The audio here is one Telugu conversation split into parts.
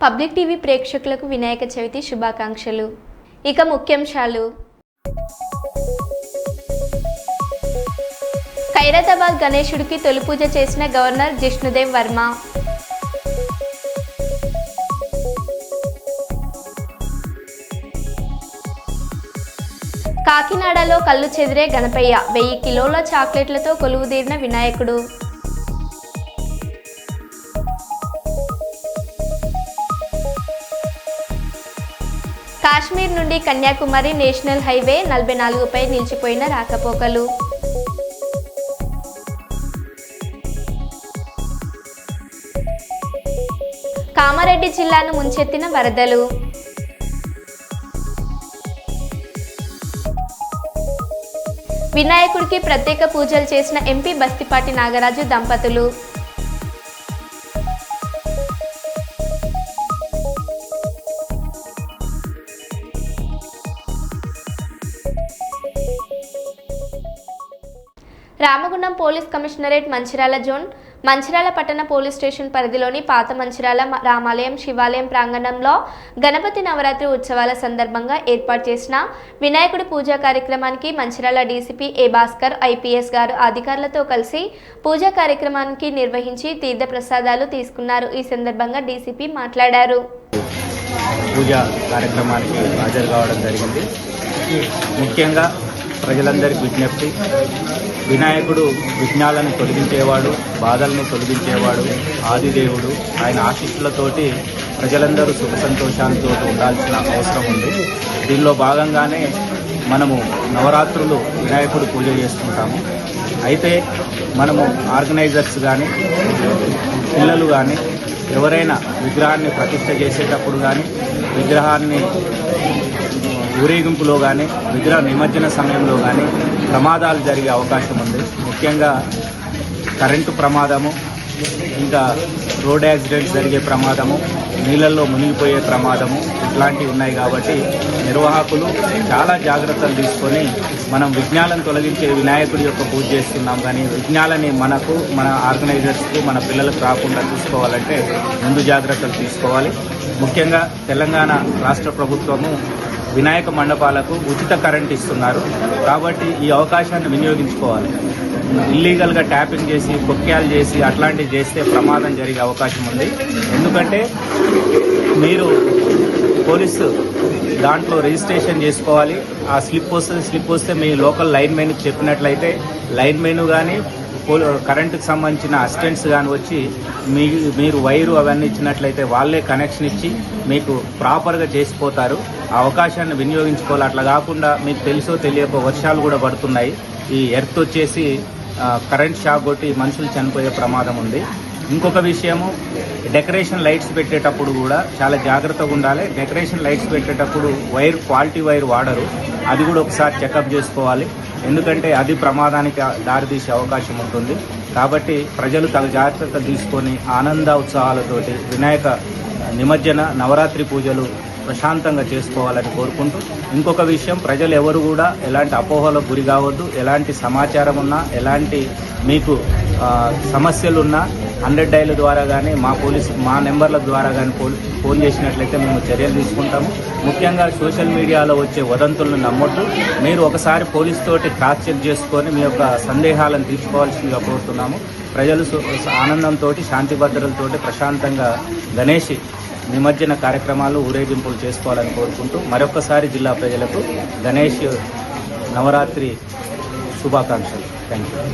పబ్లిక్ టీవీ ప్రేక్షకులకు వినాయక చవితి శుభాకాంక్షలు. ఇక ముఖ్యాంశాలు. ఖైరతాబాద్ గణేశుడికి తొలి పూజ చేసిన గవర్నర్ జిష్ణుదేవ్ వర్మ. కాకినాడలో కళ్ళు చెదిరే గణపయ్య 1000 కిలోల చాక్లెట్లతో కొలువుదీరిన వినాయకుడు. కాశ్మీర్ నుండి కన్యాకుమారి నేషనల్ హైవే 44పై నిలిచిపోయిన రాకపోకలు. కామారెడ్డి జిల్లాను ముంచెత్తిన వరదలు. వినాయకుడికి ప్రత్యేక పూజలు చేసిన ఎంపీ బస్తిపాటి నాగరాజు దంపతులు. Ramagundam police commissionerate Mancherial zone Mancherial పట్టణ పోలీస్ స్టేషన్ పరిధిలోని పాత మంచిర్యాల రామాలయం శివాలయం ప్రాంగణంలో గణపతి నవరాత్రి ఉత్సవాల సందర్భంగా ఏర్పాటు చేసిన వినాయకుడి పూజా కార్యక్రమానికి మంచిర్యాల డీసీపీ ఏ భాస్కర్ ఐపీఎస్ గారు అధికారులతో కలిసి పూజా కార్యక్రమానికి నిర్వహించి తీర్థ ప్రసాదాలు తీసుకున్నారు. ఈ సందర్భంగా డీసీపీ మాట్లాడారు. పూజా కార్యక్రమానికి హాజరు కావడం జరిగింది. ముఖ్యంగా ప్రజలందరికీ విజ్ఞప్తి, వినాయకుడు విఘ్నాలను తొలగించేవాడు, బాధలను తొలగించేవాడు, ఆదిదేవుడు. ఆయన ఆశీస్సులతోటి ప్రజలందరూ సుఖ సంతోషాలతో ఉండాల్సిన అవసరం ఉంది. దీనిలో భాగంగానే మనము నవరాత్రులు వినాయకుడు పూజ చేసుకుంటాము. అయితే మనము ఆర్గనైజర్స్ కానీ పిల్లలు కానీ ఎవరైనా విగ్రహాన్ని ప్రతిష్ఠ చేసేటప్పుడు కానీ విగ్రహాన్ని ఊరేగింపులో కానీ విగ్రహ నిమజ్జన సమయంలో కానీ ప్రమాదాలు జరిగే అవకాశం ఉంది. ముఖ్యంగా కరెంటు ప్రమాదము, ఇంకా రోడ్ యాక్సిడెంట్స్ జరిగే ప్రమాదము, నీళ్ళల్లో మునిగిపోయే ప్రమాదము ఇట్లాంటివి ఉన్నాయి. కాబట్టి నిర్వాహకులు చాలా జాగ్రత్తలు తీసుకొని మనం విఘ్నాలను తొలగించే వినాయకుడి యొక్క పూజ చేస్తున్నాం. కానీ విఘ్నాలని మనకు, మన ఆర్గనైజర్స్కు, మన పిల్లలకు రాకుండా చూసుకోవాలంటే ముందు జాగ్రత్తలు తీసుకోవాలి. ముఖ్యంగా తెలంగాణ రాష్ట్ర ప్రభుత్వము వినాయక మండపాలకు ఉచిత కరెంట్ ఇస్తున్నారు. కాబట్టి ఈ అవకాశాన్ని వినియోగించుకోవాలి. ఇల్లీగల్గా ట్యాపింగ్ చేసి కొక్యాలు చేసి అట్లాంటివి చేస్తే ప్రమాదం జరిగే అవకాశం ఉంది. ఎందుకంటే మీరు పోలీసు దాంట్లో రిజిస్ట్రేషన్ చేసుకోవాలి. ఆ స్లిప్ వస్తే మీ లోకల్ లైన్ మెన్కి చెప్పినట్లయితే లైన్ మెన్ కానీ కరెంటుకు సంబంధించిన అసిస్టెంట్స్ కానీ వచ్చి మీరు వైరు అవన్నీ ఇచ్చినట్లయితే వాళ్ళే కనెక్షన్ ఇచ్చి మీకు ప్రాపర్గా చేసిపోతారు. ఆ అవకాశాన్ని వినియోగించుకోవాలి. అట్లా కాకుండా మీకు తెలుసో తెలియకో వర్షాలు కూడా పడుతున్నాయి. ఈ ఎర్త్ వచ్చేసి కరెంట్ షాక్ కొట్టి మనుషులు చనిపోయే ప్రమాదం ఉంది. ఇంకొక విషయము, డెకరేషన్ లైట్స్ పెట్టేటప్పుడు కూడా చాలా జాగ్రత్తగా ఉండాలి. డెకరేషన్ లైట్స్ పెట్టేటప్పుడు క్వాలిటీ వైర్ వాడరు. అది కూడా ఒకసారి చెకప్ చేసుకోవాలి. ఎందుకంటే అది ప్రమాదానికి దారితీసే అవకాశం ఉంటుంది. కాబట్టి ప్రజలు తగు జాగ్రత్తలు తీసుకొని ఆనంద ఉత్సాహాలతోటి వినాయక నిమజ్జన నవరాత్రి పూజలు ప్రశాంతంగా చేసుకోవాలని కోరుకుంటూ, ఇంకొక విషయం, ప్రజలు ఎవరు కూడా ఎలాంటి అపోహలకు గురి కావద్దు. ఎలాంటి సమాచారం ఉన్నా, ఎలాంటి మీకు సమస్యలున్నా 100 డైల్ ద్వారా కానీ మా నెంబర్ల ద్వారా కానీ ఫోన్ చేసినట్లయితే మేము చర్యలు తీసుకుంటాము. ముఖ్యంగా సోషల్ మీడియాలో వచ్చే వదంతులను నమ్మొద్దు. మీరు ఒకసారి పోలీస్ తోటి క్రాస్ చెక్ చేసుకొని మీ యొక్క సందేహాలను తీర్చుకోవాల్సిందిగా కోరుతున్నాము. ప్రజలు ఆనందంతో, శాంతి భద్రతలతోటి ప్రశాంతంగా గణేష్ నిమజ్జన కార్యక్రమాలు, ఊరేగింపులు చేసుకోవాలని కోరుకుంటూ మరొకసారి జిల్లా ప్రజలకు గణేష్ నవరాత్రి శుభాకాంక్షలు. Thank you.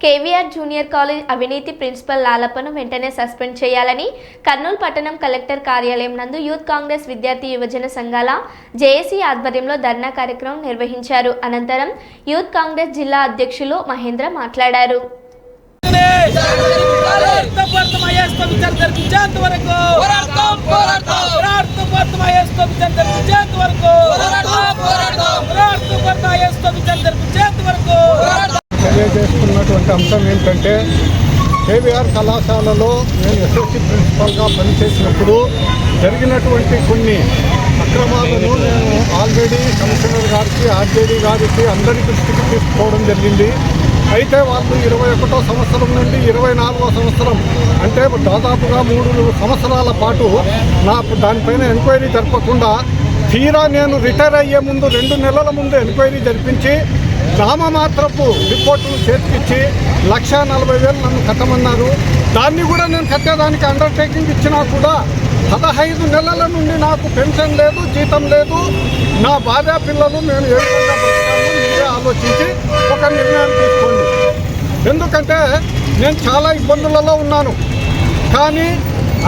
KVR junior college అవినీతి ప్రిన్సిపల్ లాలప్పను వెంటనే సస్పెండ్ చేయాలని కర్నూలు పట్టణం కలెక్టర్ కార్యాలయం నందు యూత్ కాంగ్రెస్ విద్యార్థి యువజన సంఘాల జేఏసీ ఆధ్వర్యంలో ధర్నా కార్యక్రమం నిర్వహించారు. అనంతరం యూత్ కాంగ్రెస్ జిల్లా అధ్యక్షులు మహేంద్ర మాట్లాడారు. తెలియజేస్తున్నటువంటి అంశం ఏంటంటే, కేవీఆర్ కళాశాలలో నేను ఎస్ఎస్సీ ప్రిన్సిపల్గా పనిచేసినప్పుడు జరిగినటువంటి కొన్ని అక్రమాలను నేను ఆల్రెడీ కమిషనర్ గారికి, ఆర్జేడీ గారికి అందరి దృష్టికి తీసుకోవడం జరిగింది. అయితే వాళ్ళు 21వ సంవత్సరం నుండి 24వ సంవత్సరం అంటే దాదాపుగా 3 సంవత్సరాల పాటు నాకు దానిపైన ఎంక్వైరీ జరపకుండా తీరా నేను రిటైర్ అయ్యే ముందు 2 నెలల ముందు ఎంక్వైరీ జరిపించి నామమాత్రపు రిపోర్టులు చేతికిచ్చి 1,40,000 నన్ను కట్టమన్నారు. దాన్ని కూడా నేను కట్టేదానికి అండర్టేకింగ్ ఇచ్చినా కూడా 15 నెలల నుండి నాకు పెన్షన్ లేదు, జీతం లేదు. నా భార్య పిల్లలు నేను ఏ విధంగా బతకాలో మీరే ఆలోచించి ఒక నిర్ణయం తీసుకోండి. ఎందుకంటే నేను చాలా ఇబ్బందులలో ఉన్నాను. కానీ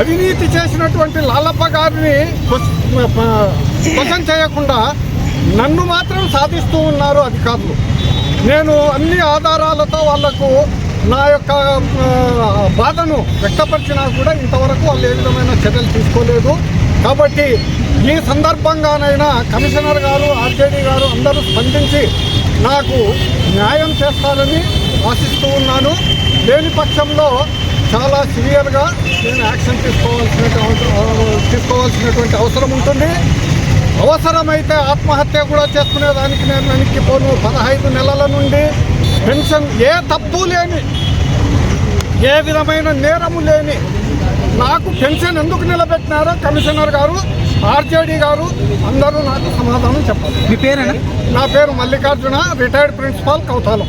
అవినీతి చేసినటువంటి లాలప్ప గారిని క్వశ్చన్ చేయకుండా నన్ను మాత్రం సాధిస్తూ ఉన్నారు అధికారులు. నేను అన్ని ఆధారాలతో వాళ్లకు నా యొక్క బాధను వ్యక్తపరిచినా కూడా ఇంతవరకు వాళ్ళు ఏ విధమైన చర్యలు తీసుకోలేదు. కాబట్టి ఈ సందర్భంగానైనా కమిషనర్ గారు, ఆర్జేడీ గారు అందరూ స్పందించి నాకు న్యాయం చేస్తారని ఆశిస్తూ ఉన్నాను. లేని పక్షంలో చాలా సివియర్గా నేను యాక్షన్ తీసుకోవాల్సినటువంటి అవసరం ఉంటుంది. అవసరమైతే ఆత్మహత్య కూడా చేసుకునేదానికి నేను వెనక్కిపోను. 15 నెలల నుండి పెన్షన్ ఏ తప్పు లేని, ఏ విధమైన నేరము లేని నాకు పెన్షన్ ఎందుకు నిలబెట్టినారో కమిషనర్ గారు, ఆర్జేడీ గారు అందరూ నాకు సమాధానం చెప్పాలి. మీ పేరేనా? నా పేరు మల్లికార్జున, రిటైర్డ్ ప్రిన్సిపాల్, కౌతాలం.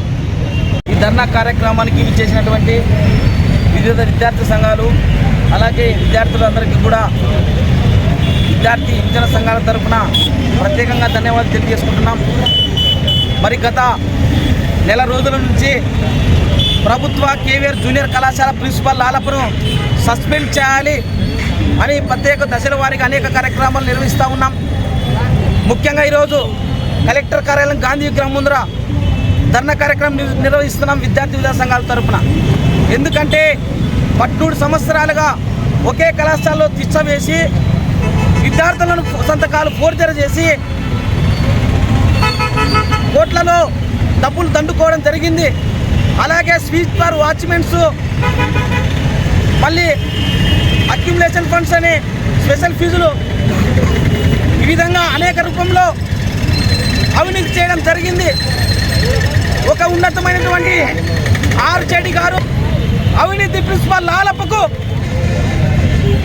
ఈ ధర్నా కార్యక్రమానికి విచ్చేసినటువంటి వివిధ విద్యార్థి సంఘాలు, అలాగే విద్యార్థులందరికీ కూడా విద్యార్థి యువజన సంఘాల తరఫున ప్రత్యేకంగా ధన్యవాదాలు తెలియజేసుకుంటున్నాం. మరి గత నెల రోజుల నుంచి ప్రభుత్వ కేవీఆర్ జూనియర్ కళాశాల ప్రిన్సిపల్ లాలప్పను సస్పెండ్ చేయాలి అని ప్రత్యేక దశల వారీగా అనేక కార్యక్రమాలు నిర్వహిస్తూ ఉన్నాం. ముఖ్యంగా ఈరోజు కలెక్టర్ కార్యాలయం గాంధీ విగ్రహం ముందర ధర్నా కార్యక్రమం నిర్వహిస్తున్నాం విద్యార్థి విద్యా సంఘాల తరఫున. ఎందుకంటే 13 సంవత్సరాలుగా ఒకే కళాశాలలో తిష్ట వేసి విద్యార్థులను సంతకాలు ఫోర్జరీ చేసి కోట్లలో డబ్బులు దండుకోవడం జరిగింది. అలాగే స్వీపర్, వాచ్మెన్స్, మళ్ళీ అక్యుములేషన్ ఫండ్స్ అని స్పెషల్ ఫీజులు, ఈ విధంగా అనేక రూపంలో అవినీతి చేయడం జరిగింది. ఒక ఉన్నతమైనటువంటి ఆర్జేడీ గారు అవినీతి ప్రిన్సిపల్ లాలప్పకు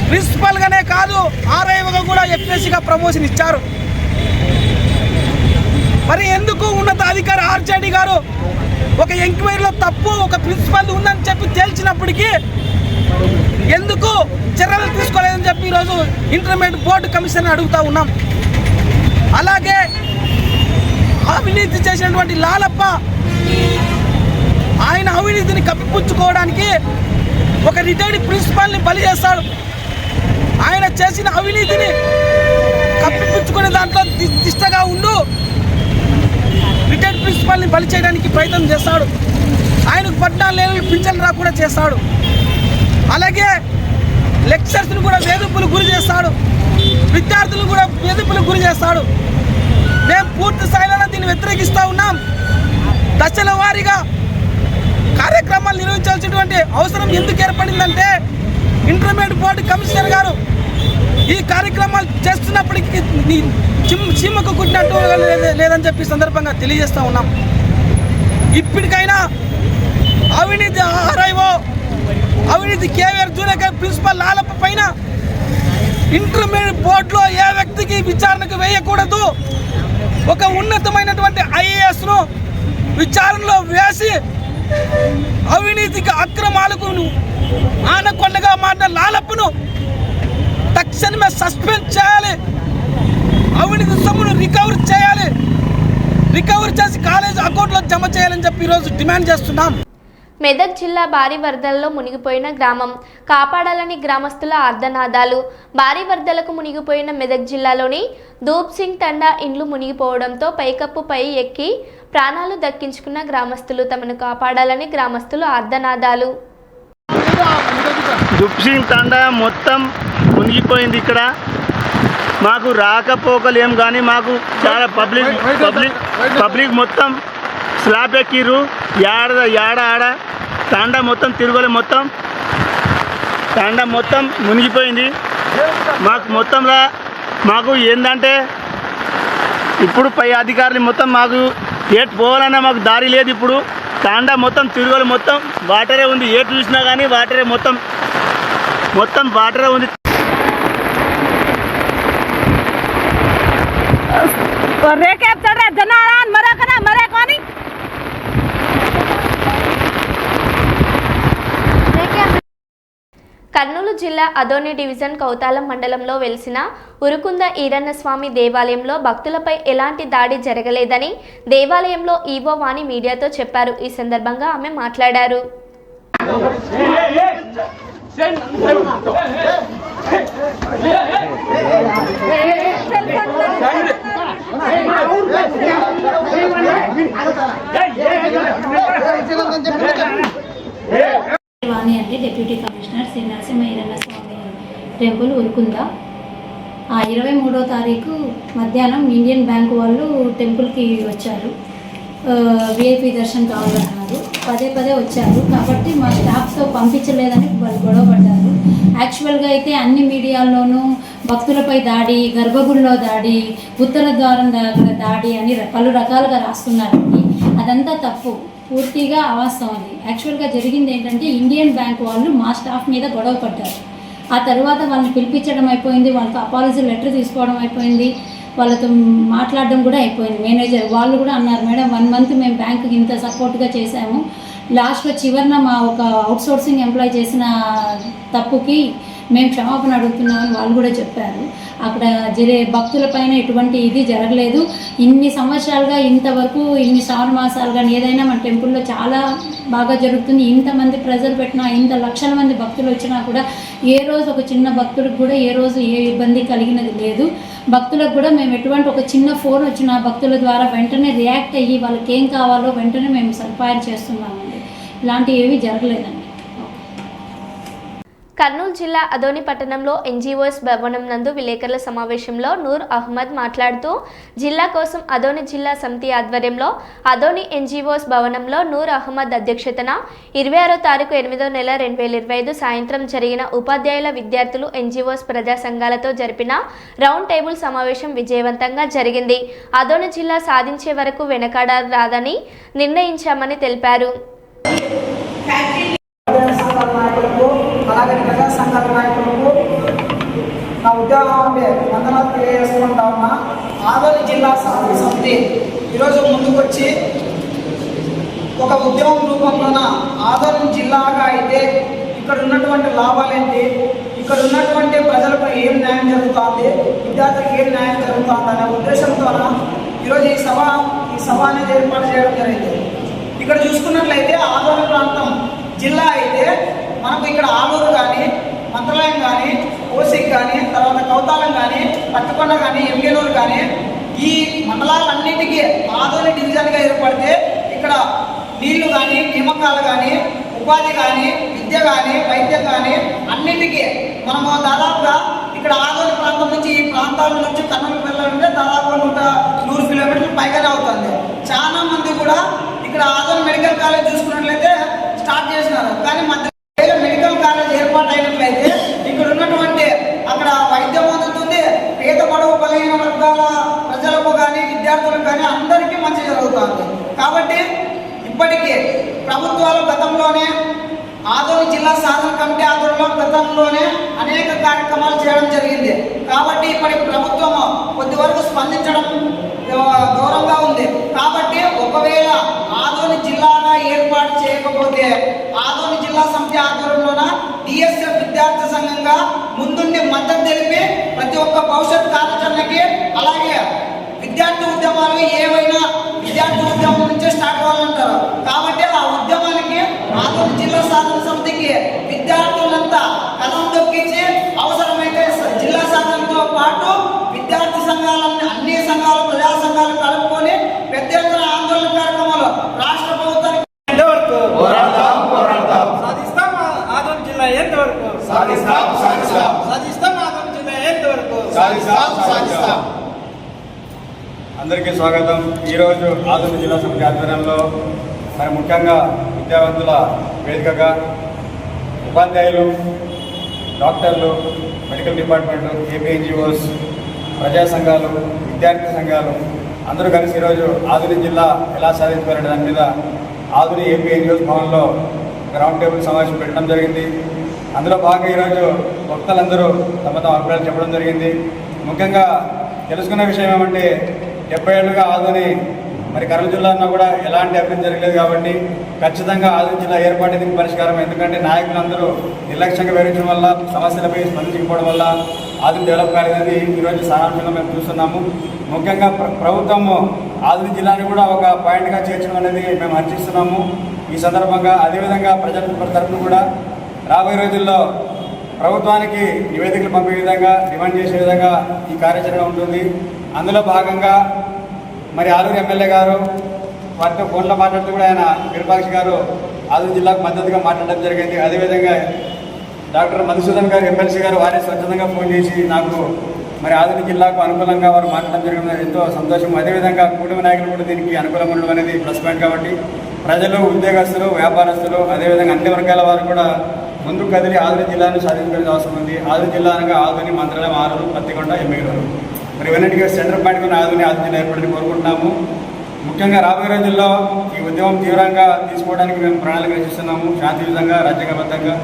ప్రిన్సిపల్గానే కాదు ఆర్ఐఓగా కూడా ఎఫ్ఎస్సీగా ప్రమోషన్ ఇచ్చారు. మరి ఎందుకు ఉన్నతాధికారి ఆర్జేడీ గారు ఒక ఎంక్వైరీలో తప్పు, ఒక ప్రిన్సిపల్ ఉందని చెప్పి తేల్చినప్పటికీ ఎందుకు చర్యలు తీసుకోలేదని చెప్పి ఈరోజు ఇంటర్మీడియట్ బోర్డు కమిషన్ అడుగుతూ ఉన్నాం. అలాగే అవినీతి చేసినటువంటి లాలప్ప ఆయన అవినీతిని కప్పిపుచ్చుకోవడానికి ఒక రిటైర్డ్ ప్రిన్సిపాల్ని బలి చేస్తాడు. ఆయన చేసిన అవినీతిని కప్పిపుచ్చుకునే దాంట్లో దిష్టగా ఉండు రిటైర్డ్ ప్రిన్సిపాల్ని బలి చేయడానికి ప్రయత్నం చేస్తాడు. ఆయనకు 14 ఏళ్ళు పింఛన్ రాకుండా చేస్తాడు. అలాగే లెక్చర్స్ని కూడా వేధింపులకు గురి చేస్తాడు, విద్యార్థులు కూడా వేధింపులకు గురి చేస్తాడు. మేము పూర్తి స్థాయిలో దీన్ని వ్యతిరేకిస్తూ ఉన్నాం. దశల వారీగా కార్యక్రమాలు నిర్వహించాల్సినటువంటి అవసరం ఎందుకు ఏర్పడిందంటే ఇంటర్మీడియట్ బోర్డు కమిషనర్ గారు ఈ కార్యక్రమాలు చేస్తున్నప్పటికీ చీమకు కుట్టినట్టు లేదని చెప్పి సందర్భంగా తెలియజేస్తూ ఉన్నాం. ఇప్పటికైనా అవినీతి ఆర్ఐఓ, అవినీతి కేవీఆర్ జూనియర్ ప్రిన్సిపల్ లాలప్ప పైన ఇంటర్మీడియట్ బోర్డులో ఏ వ్యక్తికి విచారణకు వేయకూడదు. ఒక ఉన్నతమైనటువంటి ఐఏఎస్ను విచారణలో వేసి అవినీతికి అక్రమాలకు ఆనకొండగా మారిన లాలప్పను తక్షణమే సస్పెండ్ చేయాలి. అవినీతి సొమ్మును రికవరీ చేయాలి. రికవరీ చేసి కాలేజ్ అకౌంట్లో జమ చేయాలని చెప్పి ఈరోజు డిమాండ్ చేస్తున్నాం. మెదక్ జిల్లా భారీ వరదల్లో మునిగిపోయిన గ్రామం కాపాడాలని గ్రామస్తుల ఆర్తనాదాలు. భారీ వరదలకు మునిగిపోయిన మెదక్ జిల్లాలోని దూబ్ సింగ్ తండా ఇండ్లు మునిగిపోవడంతో పైకప్పుపై ఎక్కి ప్రాణాలు దక్కించుకున్న గ్రామస్తులు తమను కాపాడాలని గ్రామస్తులు ఆర్తనాదాలు. దూబ్ సింగ్ తండా మొత్తం మునిగిపోయింది. ఇక్కడ మాకు రాకపోకలు ఏం కానీ మాకు చాలా పబ్లిక్ మొత్తం స్లాబ్ ఎక్కిర్రు. ఆడ తాండా మొత్తం తిరుగులే, తాండా మొత్తం మునిగిపోయింది. మాకు మొత్తంలో మాకు ఏంటంటే ఇప్పుడు పై అధికారులు మొత్తం మాకు ఏటు పోవాలన్నా మాకు దారి లేదు. ఇప్పుడు తాండా మొత్తం తిరుగులు మొత్తం వాటరే ఉంది. ఏటు చూసినా కానీ వాటరే మొత్తం వాటరే ఉంది. కర్నూలు జిల్లా అదోని డివిజన్ కౌతాలం మండలంలో వెలిసిన ఉరుకుంద ఈరన్న స్వామి దేవాలయంలో భక్తులపై ఎలాంటి దాడి జరగలేదని దేవాలయంలో ఈవో వాణి మీడియాతో చెప్పారు. ఈ సందర్భంగా ఆమె మాట్లాడారు. వాణి అంటే డిప్యూటీ కమిషనర్ శ్రీ నరసింహ ఈరన్న స్వామి టెంపుల్ ఉరుకుంద. 23వ తారీఖు మధ్యాహ్నం ఇండియన్ బ్యాంక్ వాళ్ళు టెంపుల్కి వచ్చారు. విఐపి దర్శనం కావాలన్నారు. పదే వచ్చారు కాబట్టి మా స్టాఫ్తో పంపించలేదని వాళ్ళు గొడవ పడ్డారు. యాక్చువల్గా అయితే అన్ని మీడియాల్లోనూ భక్తులపై దాడి, గర్భగుడిలో దాడి, ఉత్తర ద్వారం దగ్గర దాడి అని పలు రకాలుగా రాస్తున్నారండి. అదంతా తప్పు, పూర్తిగా అవాస్తవం. అది యాక్చువల్గా జరిగింది ఏంటంటే ఇండియన్ బ్యాంక్ వాళ్ళు మా స్టాఫ్ మీద గొడవ పడ్డారు. ఆ తర్వాత వాళ్ళని పిలిపించడం అయిపోయింది, వాళ్ళతో అపాలజీ లెటర్ తీసుకోవడం అయిపోయింది, వాళ్ళతో మాట్లాడడం కూడా అయిపోయింది. మేనేజర్ వాళ్ళు కూడా అన్నారు, మేడం 1 మంత్ మేము బ్యాంకుకి ఇంత సపోర్ట్గా చేశాము, లాస్ట్లో చివరిన మా ఒక అవుట్సోర్సింగ్ ఎంప్లాయ్ చేసిన తప్పుకి మేము క్షమాపణ అడుగుతున్నామని వాళ్ళు కూడా చెప్పారు. అక్కడ భక్తులపైన ఎటువంటి ఇది జరగలేదు. ఇన్ని సంవత్సరాలుగా ఇంతవరకు ఇన్ని శ్రావణ మాసాలు కానీ ఏదైనా మన టెంపుల్లో చాలా బాగా జరుగుతుంది. ఇంతమంది ప్రజలు పెట్టినా, ఇంత లక్షల మంది భక్తులు వచ్చినా కూడా ఏ రోజు ఒక చిన్న భక్తుడికి కూడా ఏ రోజు ఏ ఇబ్బంది కలిగినది లేదు. భక్తులకు కూడా మేము ఎటువంటి ఒక చిన్న ఫోన్ వచ్చిన భక్తుల ద్వారా వెంటనే రియాక్ట్ అయ్యి వాళ్ళకి ఏం కావాలో వెంటనే మేము సదుపాయం చేస్తున్నామండి. ఇలాంటివి ఏమీ జరగలేదండి. కర్నూలు జిల్లా అదోని పట్టణంలో ఎన్జీఓస్ భవనం నందు విలేకరుల సమావేశంలో నూర్ అహ్మద్ మాట్లాడుతూ జిల్లా కోసం అదోని జిల్లా సమితి ఆధ్వర్యంలో అదోని ఎన్జీఓస్ భవనంలో నూర్ అహ్మద్ అధ్యక్షతన 26వ తారీఖు 8వ నెల 2025 సాయంత్రం జరిగిన ఉపాధ్యాయుల, విద్యార్థులు, ఎన్జీఓస్ ప్రజా సంఘాలతో జరిపిన రౌండ్ టేబుల్ సమావేశం విజయవంతంగా జరిగింది. అదోని జిల్లా సాధించే వరకు వెనకాడరాదని నిర్ణయించామని తెలిపారు. అలాగే ప్రజా సంఘాల నాయకులకు నా ఉద్యోగం వందనాలు తెలియజేసుకుంటా ఉన్నా. ఆదోని జిల్లా సమితి ఈరోజు ముందుకొచ్చి ఒక ఉద్యమం రూపంలోన ఆదోని జిల్లాగా అయితే ఇక్కడ ఉన్నటువంటి లాభాలేంటి, ఇక్కడ ఉన్నటువంటి ప్రజలకు ఏం న్యాయం జరుగుతుంది, విద్యార్థులకు ఏం న్యాయం జరుగుతుంది అనే ఉద్దేశంతో ఈరోజు ఈ సభ అనేది ఏర్పాటు చేయడం జరిగింది. ఇక్కడ చూసుకున్నట్లయితే ఆదోని ప్రాంతం జిల్లా అయితే మనకు ఇక్కడ ఆలూరు కానీ, మంత్రాలయం కానీ, కోసిక్ కానీ, తర్వాత కౌతాలం కానీ, పట్టుకొండ కానీ, ఎంగేనూరు కానీ ఈ మండలాలన్నిటికీ ఆదోని డివిజన్గా ఏర్పడితే ఇక్కడ నీళ్లు కానీ, నియామకాలు కానీ, ఉపాధి కానీ, విద్య కానీ, వైద్యం కానీ అన్నిటికీ మనము దాదాపుగా ఇక్కడ ఆదోని ప్రాంతం నుంచి ఈ ప్రాంతాల నుంచి కర్నూలు వెళ్ళాలంటే దాదాపు 100 కిలోమీటర్లు పైగానే అవుతుంది. చాలా మంది కూడా ఇక్కడ ఆదోని మెడికల్ కాలేజ్ చూసుకున్నట్లయితే స్టార్ట్ చేసినారు. కానీ మెడికల్ కాలేజ్ ఏర్పాటు అయినట్లయితే ఇక్కడ ఉన్నటువంటి అక్కడ వైద్యం అందుతుంది, పేద పొడవు బలహీన వర్గాల ప్రజలకు కానీ, విద్యార్థులకు కానీ అందరికీ మంచి జరుగుతుంది. కాబట్టి ఇప్పటికీ ప్రభుత్వాలు గతంలోనే ఆదోని జిల్లా సాధన కమిటీ ఆధ్వర్యంలో గతంలోనే అనేక కార్యక్రమాలు చేయడం జరిగింది. కాబట్టి ఇప్పటి ప్రభుత్వం కొద్ది వరకు స్పందించడం గౌరవంగా ఉంది. కాబట్టి ఒకవేళ ఆదోని జిల్లాగా ఏర్పాటు చేయకపోతే ఆదోని జిల్లా సమితి ఆధ్వర్యంలోన డిఎస్ఎఫ్ విద్యార్థి సంఘంగా ముందుండి మద్దతు తెలిపి ప్రతి ఒక్క భవిష్యత్ కార్యాచరణకి, అలాగే విద్యార్థి ఉద్యమాలు ఏవైనా విద్యార్థి ఉద్యమం నుంచే స్టార్ట్ అవ్వాలంటారు. కాబట్టి ఆ ఉద్యమానికి ఆదోని జిల్లా సాధన సమితికి విద్యార్థులంతా కథం దొక్కించి అవసరమైతే జిల్లా సాధనతో పాటు విద్యార్థి సంఘాలన్నీ అన్ని సంఘాలు, ప్రజా సంఘాలు కలుపుకొని పెద్ద ఎత్తున ఆందోళన కార్యక్రమాలు రాష్ట్ర ప్రభుత్వానికి సాధిస్తాం. ఆదోని జిల్లా ఎంతవరకు సాధిస్తాం, ఆదోని జిల్లా ఎంతవరకు సాధిస్తాం. అందరికీ స్వాగతం. ఈరోజు ఆదోని జిల్లా సమితి ఆధ్వర్యంలో మరి ముఖ్యంగా విద్యావంతుల వేదికగా ఉపాధ్యాయులు, డాక్టర్లు, మెడికల్ డిపార్ట్మెంట్, ఏపీఎన్జిఓస్ ప్రజా సంఘాలు, విద్యార్థి సంఘాలు అందరూ కలిసి ఈరోజు ఆధునిక జిల్లా ఎలా సాధించాలనే దాని మీద ఆధునిక ఏపీ ఎన్జిఓస్ భవన్లో రౌండ్ టేబుల్ సమావేశం పెట్టడం జరిగింది. అందులో భాగంగా ఈరోజు వక్తలందరూ తమ అభిప్రాయాలు చెప్పడం జరిగింది. ముఖ్యంగా తెలుసుకున్న విషయం ఏమంటే 70 ఏళ్ళుగా ఆధుని మరి కర్నూలు జిల్లాలో కూడా ఎలాంటి అభివృద్ధి జరగలేదు కాబట్టి ఖచ్చితంగా ఆధునిక జిల్లా ఏర్పాటు దీనికి పరిష్కారం. ఎందుకంటే నాయకులందరూ నిర్లక్ష్యంగా వివరించడం వల్ల, సమస్యలపై స్పందించకపోవడం వల్ల ఆధునిక డెవలప్ కాలేదని ఈరోజు సారాంశంగా మేము చూస్తున్నాము. ముఖ్యంగా ప్రభుత్వం ఆధునిక జిల్లాని కూడా ఒక పాయింట్గా చేర్చడం అనేది మేము హర్షిస్తున్నాము. ఈ సందర్భంగా అదేవిధంగా ప్రజల తరఫున కూడా రాబోయే రోజుల్లో ప్రభుత్వానికి నివేదికలు పంపే విధంగా, డిమాండ్ చేసే విధంగా ఈ కార్యాచరణ ఉంటుంది. అందులో భాగంగా మరి ఆలూరు ఎమ్మెల్యే గారు వారితో ఫోన్లో మాట్లాడుతూ కూడా ఆయన విరూపాక్షి గారు ఆలూరు జిల్లాకు మద్దతుగా మాట్లాడడం జరిగింది. అదేవిధంగా డాక్టర్ మధుసూదన్ గారు ఎమ్మెల్సీ గారు వారే స్వచ్ఛందంగా ఫోన్ చేసి నాకు మరి ఆధునిక జిల్లాకు అనుకూలంగా వారు మాట్లాడడం జరిగింది. ఎంతో సంతోషం. అదేవిధంగా కూటమి నాయకులు కూడా దీనికి అనుకూలంగా ఉండడం అనేది ప్లస్ పాయింట్. కాబట్టి ప్రజలు, ఉద్యోగస్తులు, వ్యాపారస్తులు అదేవిధంగా అన్ని వర్గాల వారు కూడా ముందుకు కదిలి ఆధునిక జిల్లాను సాధించాల్సిన అవసరం ఉంది. ఆధునిక జిల్లా అనగా ఆధునిక మంత్రాలయం, ఆరూరు, పత్తికొండ, ఎమ్మిగనూరు మరి ఇవన్నిటికీ సెంటర్ పాయింట్ ఉన్న ఆధునిక జిల్లా ఏర్పడని కోరుకుంటున్నాము. ముఖ్యంగా రాబోయే రోజుల్లో ఈ ఉద్యమం తీవ్రంగా తీసుకోవడానికి మేము ప్రణాళిక రచిస్తున్నాము, శాంతియుతంగా, రాజ్యాంగబద్ధంగా.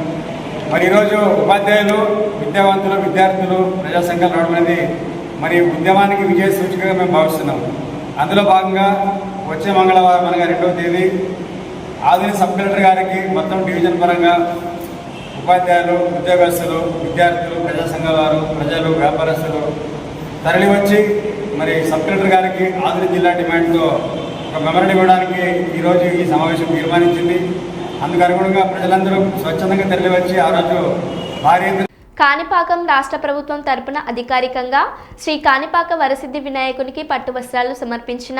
మరి ఈరోజు ఉపాధ్యాయులు, విద్యావంతులు, విద్యార్థులు, ప్రజా సంఘాలు రావడం అనేది మరి ఉద్యమానికి విజయ సూచికగా మేము భావిస్తున్నాము. అందులో భాగంగా వచ్చే మంగళవారం అనగా 2వ తేదీ ఆధునిక సబ్ కలెక్టర్ గారికి మొత్తం డివిజన్ పరంగా ఉపాధ్యాయులు, ఉద్యోగస్తులు, విద్యార్థులు, ప్రజా సంఘాల వారు, ప్రజలు, వ్యాపారస్తులు తరలి వచ్చి మరి సబ్ కలెక్టర్ గారికి ఆధునిక జిల్లా డిమాండ్తో ఒక మెమరీ ఇవ్వడానికి ఈరోజు ఈ సమావేశం తీర్మానించింది. అందుకు అనుగుణంగా ప్రజలందరూ స్వచ్ఛందంగా తరలి వచ్చి ఆ రోజు భారీ కాణిపాకం రాష్ట్ర ప్రభుత్వం తరపున అధికారికంగా శ్రీ కాణిపాక వరసిద్ధి వినాయకునికి పట్టు వస్త్రాలు సమర్పించిన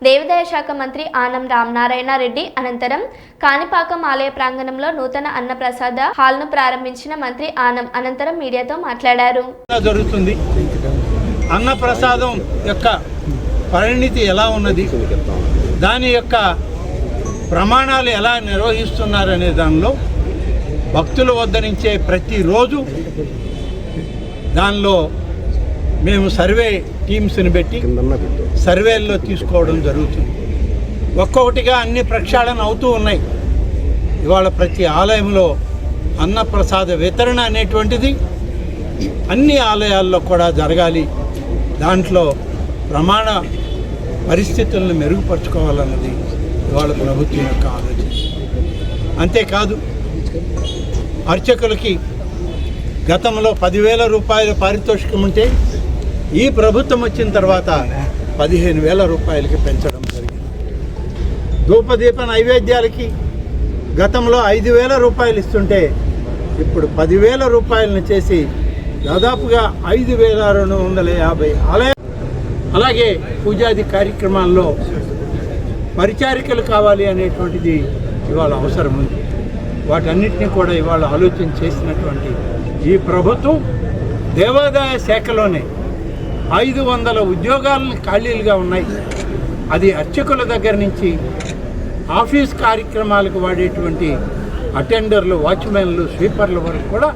దేవాదాయ శాఖ మంత్రి ఆనం రామనారాయణ రెడ్డి అనంతరం కాణిపాకం ఆలయ ప్రాంగణంలో నూతన అన్నప్రసాద హాల్ను ప్రారంభించిన మంత్రి ఆనం అనంతరం మీడియాతో మాట్లాడారు. జరుగుతుంది అన్నప్రసాదం యొక్క పరిణితి ఎలా ఉన్నది, దాని యొక్క ప్రమాణాలు ఎలా నిర్వహిస్తున్నారనే దానిలో భక్తుల వద్ద నుంచే ప్రతిరోజు దానిలో మేము సర్వే టీమ్స్ని పెట్టి సర్వేల్లో తీసుకోవడం జరుగుతుంది. ఒక్కొక్కటిగా అన్ని ప్రక్షాళన అవుతూ ఉన్నాయి. ఇవాళ ప్రతి ఆలయంలో అన్నప్రసాద వితరణ అనేటువంటిది అన్ని ఆలయాల్లో కూడా జరగాలి. దాంట్లో ప్రమాణ పరిస్థితులను మెరుగుపరుచుకోవాలన్నది ఇవాళ ప్రభుత్వం యొక్క ఆలోచన. అంతేకాదు అర్చకులకి గతంలో 10,000 రూపాయల పారితోషికం ఉంటే ఈ ప్రభుత్వం వచ్చిన తర్వాత 15,000 రూపాయలకి పెంచడం జరిగింది. ధూపదీప నైవేద్యాలకి గతంలో 5,000 రూపాయలు ఇస్తుంటే ఇప్పుడు 10,000 రూపాయలను చేసి దాదాపుగా 5,250 ఆలయాలు. అలాగే పూజాది కార్యక్రమాల్లో పరిచారికలు కావాలి అనేటువంటిది ఇవాళ అవసరం ఉంది. వాటన్నిటినీ కూడా ఇవాళ ఆలోచన చేసినటువంటి ఈ ప్రభుత్వం దేవాదాయ శాఖలోనే 500 ఉద్యోగాలను ఖాళీలుగా ఉన్నాయి. అది అర్చకుల దగ్గర నుంచి ఆఫీస్ కార్యక్రమాలకు వాడేటువంటి అటెండర్లు, వాచ్మెన్లు, స్వీపర్ల వరకు కూడా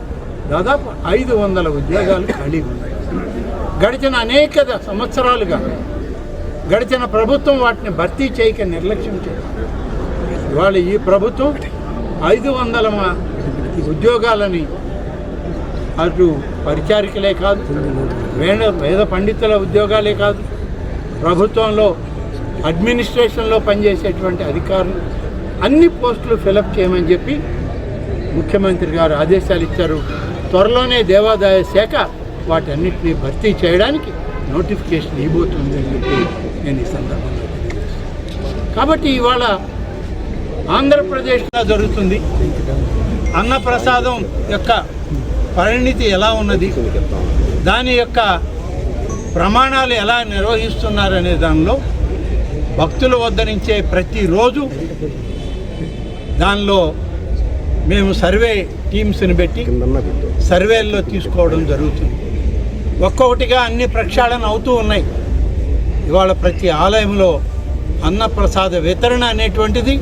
దాదాపు 500 ఉద్యోగాలు ఖాళీగా ఉన్నాయి. గడిచిన అనేక సంవత్సరాలుగా గడిచిన ప్రభుత్వం వాటిని భర్తీ చేయక నిర్లక్ష్యం చేసింది. ఇవాళ ఈ ప్రభుత్వం 500 ఉద్యోగాలని అటు పరిచారికలే కాదు, వేద పండితుల ఉద్యోగాలే కాదు, ప్రభుత్వంలో అడ్మినిస్ట్రేషన్లో పనిచేసేటువంటి అధికారులు అన్ని పోస్టులు ఫిలప్ చేయమని చెప్పి ముఖ్యమంత్రి గారు ఆదేశాలు ఇచ్చారు. త్వరలోనే దేవాదాయ శాఖ వాటన్నిటిని భర్తీ చేయడానికి నోటిఫికేషన్ ఇవ్వబోతుంది అని చెప్పి నేను ఈ సందర్భంగా తెలియజేస్తాను. కాబట్టి ఇవాళ ఆంధ్రప్రదేశ్లో జరుగుతుంది అన్నప్రసాదం యొక్క పరిణితి ఎలా ఉన్నది, దాని యొక్క ప్రమాణాలు ఎలా నిర్వహిస్తున్నారనే దానిలో భక్తుల వద్ద నుంచే ప్రతిరోజు దానిలో మేము సర్వే టీమ్స్ని పెట్టి సర్వేల్లో తీసుకోవడం జరుగుతుంది. ఒక్కొక్కటిగా అన్ని ప్రక్షాళన అవుతూ ఉన్నాయి. ఇవాళ ప్రతి ఆలయంలో అన్నప్రసాద వితరణ అనేటువంటిది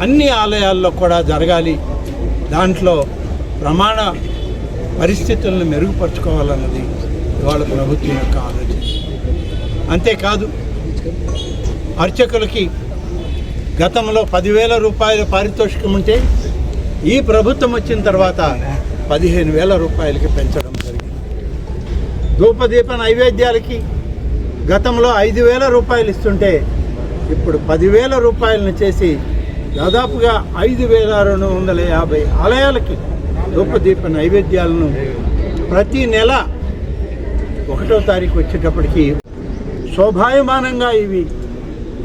అన్ని ఆలయాల్లో కూడా జరగాలి. దాంట్లో ప్రమాణ పరిస్థితులను మెరుగుపరుచుకోవాలన్నది ఇవాళ ప్రభుత్వం యొక్క ఆలోచన. అంతేకాదు అర్చకులకి గతంలో 10,000 రూపాయల పారితోషికం ఉంటే ఈ ప్రభుత్వం వచ్చిన తర్వాత 15,000 రూపాయలకి పెంచడం జరిగింది. ధూపదీప నైవేద్యాలకి గతంలో 5,000 రూపాయలు ఇస్తుంటే ఇప్పుడు 10,000 రూపాయలను చేసి దాదాపుగా 5,250 ఆలయాలకి ధూపదీప నైవేద్యాలను ప్రతి నెల 1వ తారీఖు వచ్చేటప్పటికి శోభాయమానంగా ఇవి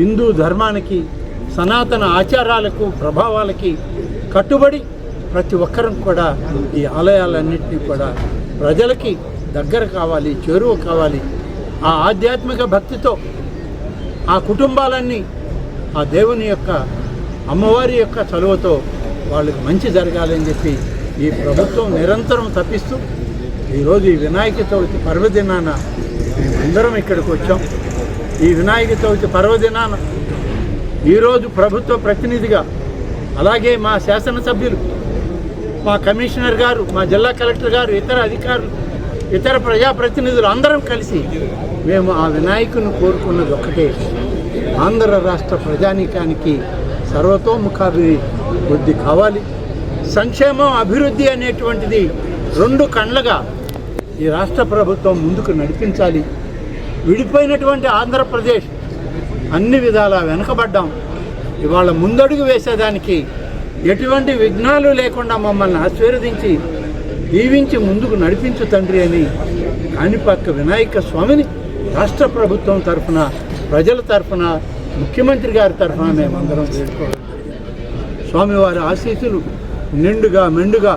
హిందూ ధర్మానికి సనాతన ఆచారాలకు ప్రభావాలకి కట్టుబడి ప్రతి ఒక్కరం కూడా ఈ ఆలయాలన్నింటినీ కూడా ప్రజలకి దగ్గర కావాలి, చేరువ కావాలి. ఆ ఆధ్యాత్మిక భక్తితో ఆ కుటుంబాలన్నీ ఆ దేవుని యొక్క అమ్మవారి యొక్క చలువతో వాళ్ళకి మంచి జరగాలని చెప్పి ఈ ప్రభుత్వం నిరంతరం తప్పిస్తూ ఈరోజు ఈ వినాయక చవితి పర్వదినాన మేమందరం ఇక్కడికి వచ్చాం. ఈ వినాయక చవితి పర్వదినాన ఈరోజు ప్రభుత్వ ప్రతినిధిగా అలాగే మా శాసనసభ్యులు, మా కమిషనర్ గారు, మా జిల్లా కలెక్టర్ గారు, ఇతర అధికారులు, ఇతర ప్రజాప్రతినిధులు అందరం కలిసి మేము ఆ వినాయకుని కోరుకున్నది ఒక్కటే, ఆంధ్ర రాష్ట్ర ప్రజానీకానికి సర్వతోముఖాభివృద్ధి కావాలి. సంక్షేమం అభివృద్ధి అనేటువంటిది 2 కళ్ళగా ఈ రాష్ట్ర ప్రభుత్వం ముందుకు నడిపించాలి. విడిపోయినటువంటి ఆంధ్రప్రదేశ్ అన్ని విధాలా వెనకబడ్డాం. ఇవాళ ముందడుగు వేసేదానికి ఎటువంటి విఘ్నాలు లేకుండా మమ్మల్ని ఆశీర్వదించి దీవించి ముందుకు నడిపించు తండ్రి అని కాణిపాక వినాయక స్వామిని రాష్ట్ర ప్రభుత్వం తరఫున, ప్రజల తరఫున, ముఖ్యమంత్రి గారి తరఫున మేమందరం వేడుకోవాలి. స్వామివారి ఆశీస్సులు నిండుగా మెండుగా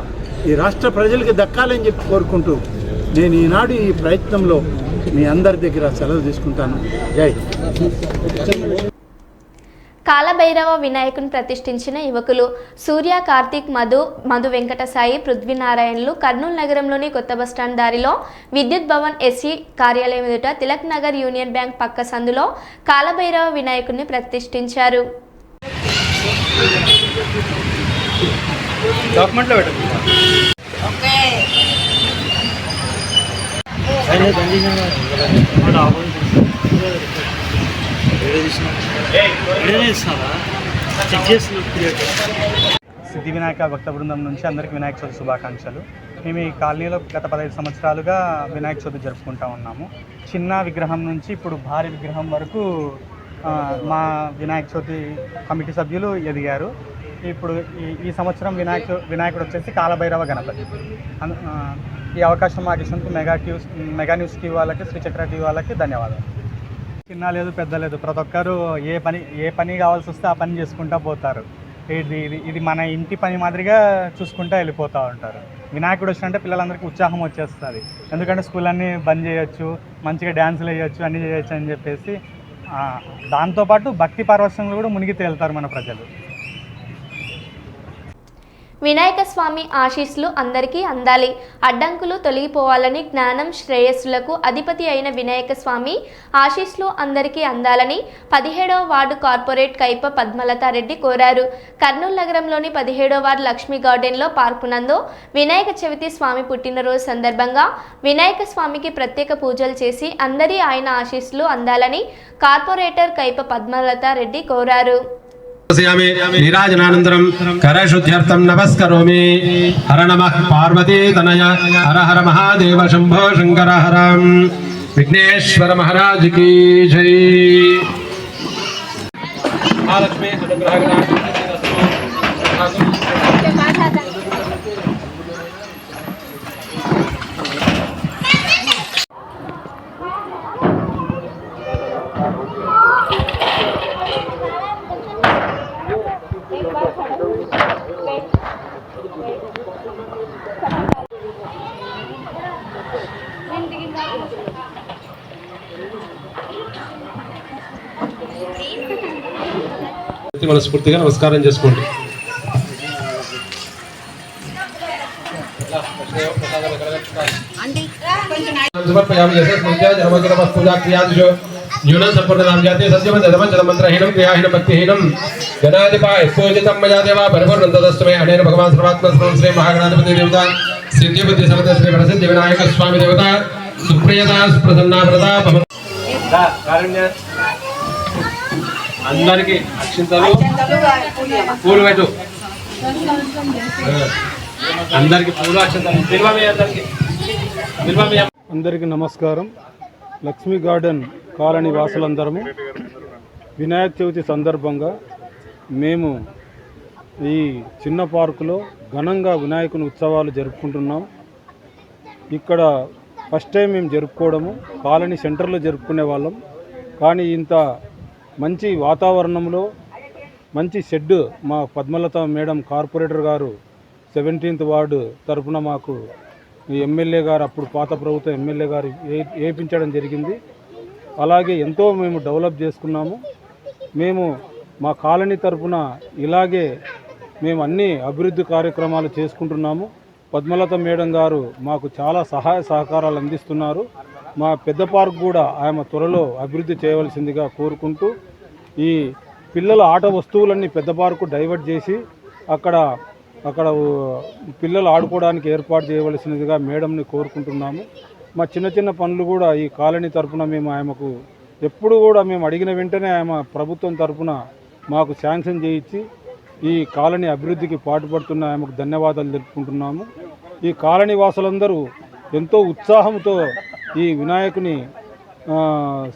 ఈ రాష్ట్ర ప్రజలకి దక్కాలని చెప్పి కోరుకుంటూ నేను ఈనాడు ఈ ప్రయత్నంలో మీ అందరి దగ్గర సెలవు తీసుకుంటాను. జై. కాలభైరవ వినాయకుని ప్రతిష్ఠించిన యువకులు సూర్య, కార్తీక్, మధు వెంకట సాయి, పృథ్వీనారాయణలు కర్నూలు నగరంలోని కొత్త బస్టాండ్ దారిలో విద్యుత్ భవన్ ఎస్సీ కార్యాలయం ఎదుట తిలక్ నగర్ యూనియన్ బ్యాంక్ పక్క సందులో కాలభైరవ వినాయకుడిని ప్రతిష్ఠించారు. సిద్ధి వినాయక భక్త బృందం నుంచి అందరికీ వినాయక చవితి శుభాకాంక్షలు. మేము ఈ కాలనీలో గత 15 సంవత్సరాలుగా వినాయక చవితి జరుపుకుంటూ ఉన్నాము. చిన్న విగ్రహం నుంచి ఇప్పుడు భారీ విగ్రహం వరకు మా వినాయక చవితి కమిటీ సభ్యులు ఎదిగారు. ఇప్పుడు ఈ సంవత్సరం వినాయకుడు వచ్చేసి కాలభైరవ గణపతి. ఈ అవకాశం మాకు ఇచ్చినందుకు మెగా న్యూస్కి వాళ్ళకి, శ్రీచక్ర టీవీ వాళ్ళకి ధన్యవాదాలు. చిన్న లేదు పెద్ద లేదు, ప్రతి ఒక్కరు ఏ పని కావాల్సి వస్తే ఆ పని చేసుకుంటూ పోతారు. ఇది మన ఇంటి పని మాదిరిగా చూసుకుంటూ వెళ్ళిపోతూ ఉంటారు. వినాయకుడు వచ్చినంటే పిల్లలందరికీ ఉత్సాహం వచ్చేస్తుంది. ఎందుకంటే స్కూల్ అన్నీ బంద్ చేయొచ్చు, మంచిగా డ్యాన్సులు వేయచ్చు, అన్నీ చేయొచ్చు అని చెప్పేసి దాంతోపాటు భక్తి పార్వశ్యంలో కూడా మునిగి తేలుతారు మన ప్రజలు. వినాయక స్వామి ఆశీస్సులు అందరికీ అందాలి, అడ్డంకులు తొలగిపోవాలని, జ్ఞానం శ్రేయస్సులకు అధిపతి అయిన వినాయక స్వామి ఆశీస్సులు అందరికీ అందాలని 17వ వార్డు కార్పొరేట్ కైప పద్మలతారెడ్డి కోరారు. కర్నూలు నగరంలోని 17వ వార్డు లక్ష్మీ గార్డెన్లో పార్కు నందు వినాయక చవితి స్వామి పుట్టినరోజు సందర్భంగా వినాయక స్వామికి ప్రత్యేక పూజలు చేసి అందరి ఆయన ఆశీస్సులు అందాలని కార్పొరేటర్ కైప పద్మలతారెడ్డి కోరారు. నీరాజనానంతరం కరశుద్ధ్యర్థం నమస్కరోమి. హర నమః పార్వతీ తనయ హర హర మహాదేవ శంభో శంకర హర. విఘ్నేశ్వర మహారాజ్ కీ జై. మహాలక్ష్మి మనస్ఫూర్తిగా నమస్కారం చేసుకోండి. न्यूनं संपूर्णनाम जाते सत्यवत धर्मचर मंत्रहीनं क्रियाहीनं भक्तिहीनं गणाधिपाय पूजितं मया देवा परिपूर्णं तदस्तमे अनेन भगवान् सर्वात्मा सर्वं श्री महागणाधिपति देवता सिद्धिबुद्धि समर्थ श्री प्रसिद्ध विनायक स्वामी देवता సుప్రియదాస్ ప్రసన్న ప్రతాప అందరికి అక్షింతలు పూలు పెట్టు అందరికి పూలు అక్షింతలు అందరికీ నమస్కారం. లక్ష్మీ గార్డెన్ కాలనీ వాసులందరము వినాయక చవితి సందర్భంగా మేము ఈ చిన్న పార్కులో ఘనంగా వినాయకుని ఉత్సవాలు జరుపుకుంటున్నాం. ఇక్కడ ఫస్ట్ టైం మేము జరుపుకోవడము కాలనీ సెంటర్లో జరుపుకునే వాళ్ళం. కానీ ఇంత మంచి వాతావరణంలో మంచి షెడ్ మా పద్మలత మేడం కార్పొరేటర్ గారు 17th వార్డు తరఫున మాకు ఎమ్మెల్యే గారు, అప్పుడు పాత ప్రభుత్వ ఎమ్మెల్యే గారు వేయించడం జరిగింది. అలాగే ఎంతో మేము డెవలప్ చేసుకున్నాము. మేము మా కాలనీ తరఫున ఇలాగే మేము అన్ని అభివృద్ధి కార్యక్రమాలు చేసుకుంటున్నాము. పద్మలత మేడం గారు మాకు చాలా సహాయ సహకారాలు అందిస్తున్నారు. మా పెద్ద పార్క్ కూడా ఆమె త్వరలో అభివృద్ధి చేయవలసిందిగా కోరుకుంటూ ఈ పిల్లల ఆట వస్తువులన్నీ పెద్ద పార్కు డైవర్ట్ చేసి అక్కడ పిల్లలు ఆడుకోవడానికి ఏర్పాటు చేయవలసినదిగా మేడంని కోరుకుంటున్నాము. మా చిన్న చిన్న పనులు కూడా ఈ కాలనీ తరఫున మేము ఆమెకు ఎప్పుడు కూడా మేము అడిగిన వెంటనే ఆమె ప్రభుత్వం తరఫున మాకు శాంక్షన్ చేయించి ఈ కాలనీ అభివృద్ధికి పాటుపడుతున్న ఆమెకు ధన్యవాదాలు తెలుపుకుంటున్నాము. ఈ కాలనీ వాసులందరూ ఎంతో ఉత్సాహంతో ఈ వినాయకుని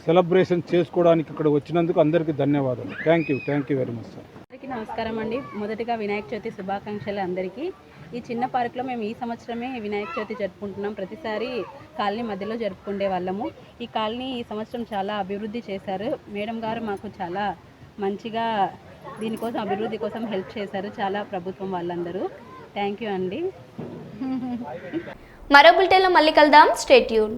సెలబ్రేషన్ చేసుకోవడానికి ఇక్కడ వచ్చినందుకు అందరికీ ధన్యవాదాలు. Thank you very much sir. అందరికీ నమస్కారం అండి. మొదటిగా వినాయక చవితి శుభాకాంక్షలు అందరికీ. ఈ చిన్న పార్కులో మేము ఈ సంవత్సరమే వినాయక చవితి జరుపుకుంటున్నాం. ప్రతిసారి కాలనీ మధ్యలో జరుపుకునే వాళ్ళము. ఈ కాలనీ ఈ సంవత్సరం చాలా అభివృద్ధి చేశారు. మేడం గారు మాకు చాలా మంచిగా దీనికోసం అభివృద్ధి కోసం హెల్ప్ చేశారు చాలా ప్రభుత్వం వాళ్ళందరూ. థ్యాంక్ యూ అండి. మరో బులెటిన్లో మళ్ళీ కలుద్దాం. Stay tune.